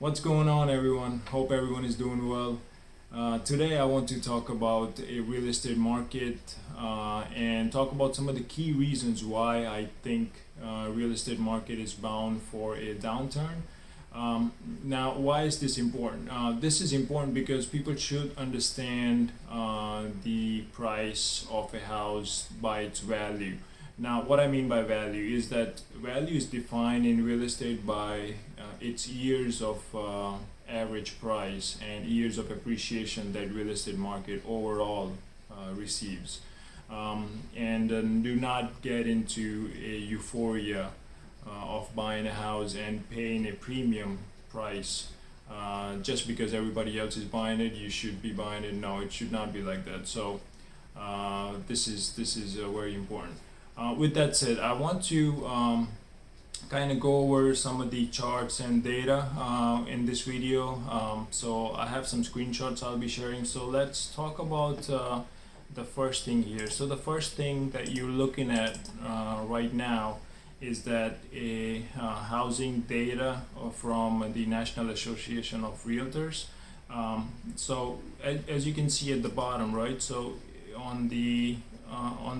What's going on, everyone? Hope everyone is doing well. Today, I want to talk about a real estate market and talk about some of the key reasons why I think real estate market is bound for a downturn. Now, why is this important? This is important because people should understand the price of a house by its value. Now, what I mean by value is that value is defined in real estate by its years of average price and years of appreciation that real estate market overall receives. And do not get into a euphoria of buying a house and paying a premium price just because everybody else is buying it. You should be buying it. No, it should not be like that. So this is very important. With that said, I want to kind of go over some of the charts and data in this video. So I have some screenshots I'll be sharing. So let's talk about the first thing here. So the first thing that you're looking at right now is that a housing data from the National Association of Realtors. So as you can see at the bottom, right? So on the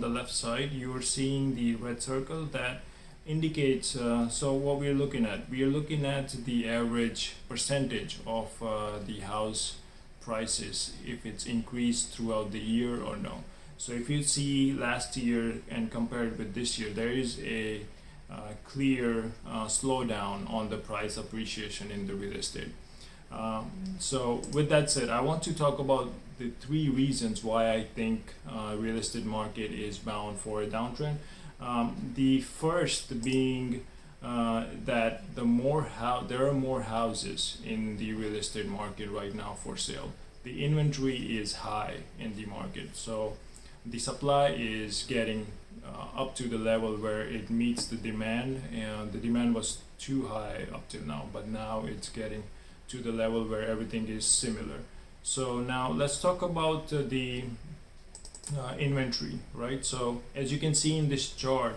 left side, you are seeing the red circle that indicates. So what we're looking at, the average percentage of the house prices, if it's increased throughout the year or no. So if you see last year and compare it with this year, there is a clear slowdown on the price appreciation in the real estate. So with that said, I want to talk about the three reasons why I think real estate market is bound for a downtrend. The first being that there are more houses in the real estate market right now for sale. The inventory is high in the market, so the supply is getting up to the level where it meets the demand, and the demand was too high up till now, but now it's getting to the level where everything is similar. So now let's talk about the inventory, right? So as you can see in this chart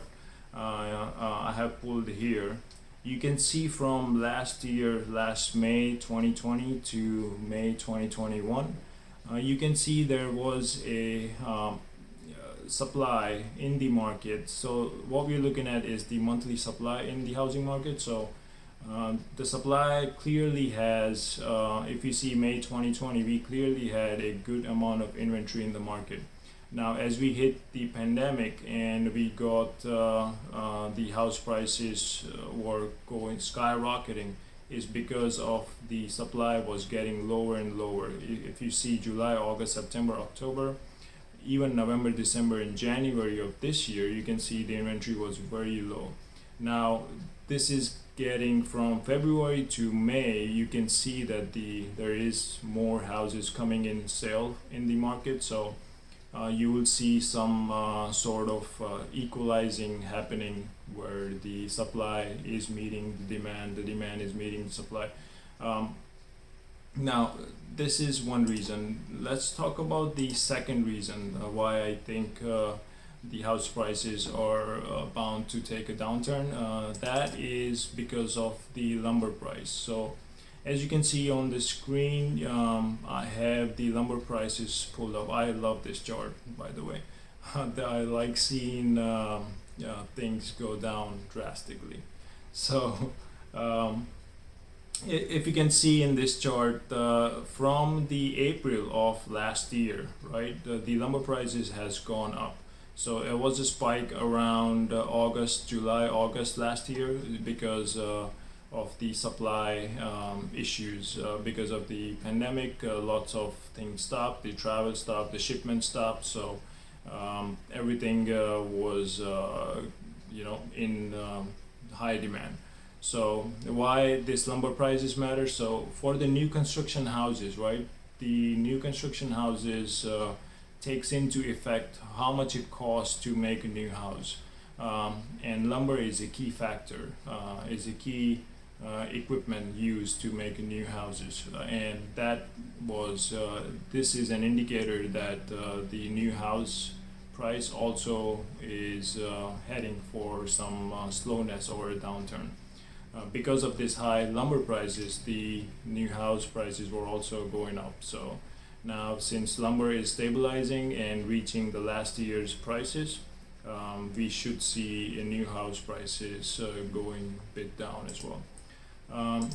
I have pulled here, you can see from last May 2020 to May 2021, you can see there was a supply in the market. So what we're looking at is the monthly supply in the housing market. So the supply clearly has, if you see May 2020, we clearly had a good amount of inventory in the market. Now, as we hit the pandemic and we got the house prices were going skyrocketing, is because of the supply was getting lower and lower. If you see July, August, September, October, even November, December, and January of this year, you can see the inventory was very low. Now, this is getting from February to May, you can see that there is more houses coming in sale in the market. So you will see some sort of equalizing happening where the supply is meeting the demand is meeting the supply. Now, this is one reason. Let's talk about the second reason why I think the house prices are bound to take a downturn. That is because of the lumber price. So as you can see on the screen, I have the lumber prices pulled up. I love this chart, by the way. I like seeing things go down drastically. So if you can see in this chart, from the April of last year, right, the lumber prices has gone up. So it was a spike around July, August last year because of the supply issues. Because of the pandemic, lots of things stopped, the travel stopped, the shipment stopped. So everything was in high demand. So why this lumber prices matter? So for the new construction houses, right, the new construction houses takes into effect how much it costs to make a new house, and lumber is a key factor, is a key equipment used to make new houses, and that was this is an indicator that the new house price also is heading for some slowness or a downturn. because of this high lumber prices, the new house prices were also going up. So now, since lumber is stabilizing and reaching the last year's prices, we should see a new house prices going a bit down as well. Um,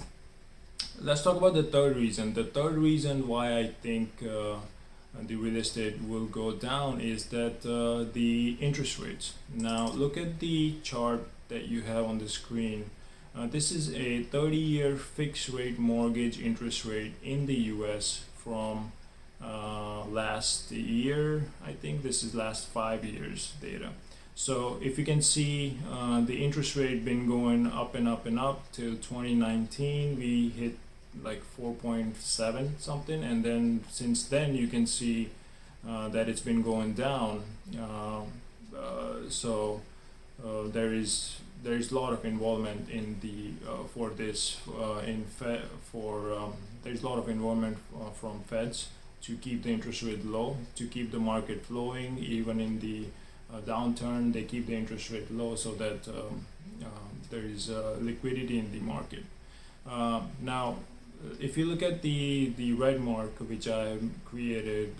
let's talk about the third reason. The third reason why I think the real estate will go down is that the interest rates. Now, look at the chart that you have on the screen. This is a 30-year fixed rate mortgage interest rate in the US from last year. I think this is last 5 years data. So if you can see, the interest rate been going up and up and up till 2019. We hit like 4.7 something, and then since then you can see that it's been going down. So there is a lot of involvement in the for this in Fed for there's a lot of involvement from Feds to keep the interest rate low, to keep the market flowing. Even in the downturn, they keep the interest rate low so that there is liquidity in the market. Now, if you look at the red mark which I created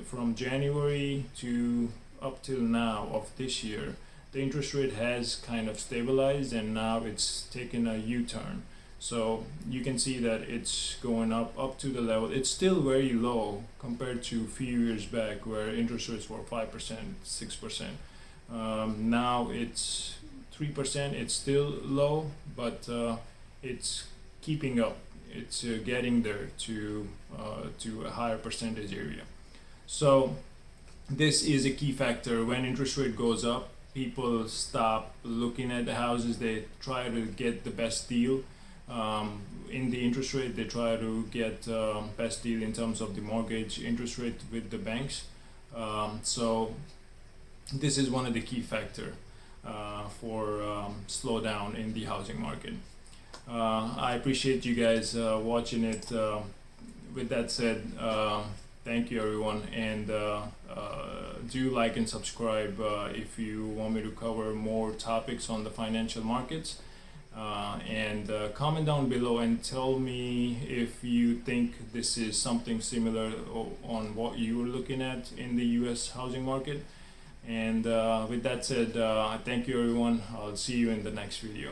from January to up till now of this year, the interest rate has kind of stabilized and now it's taken a U-turn. So you can see that it's going up to the level. It's still very low compared to a few years back where interest rates were 5%, 6%. Now it's 3%. It's still low, but it's keeping up. It's getting there to a higher percentage area. So this is a key factor. When interest rate goes up, people stop looking at the houses. They try to get the best deal in the interest rate. They try to get best deal in terms of the mortgage interest rate with the banks. So this is one of the key factor for slowdown in the housing market. I appreciate you guys watching it. With that said, thank you everyone, and do like and subscribe if you want me to cover more topics on the financial markets, and comment down below and tell me if you think this is something similar on what you were looking at in the US housing market. And with that said, thank you everyone. I'll see you in the next video.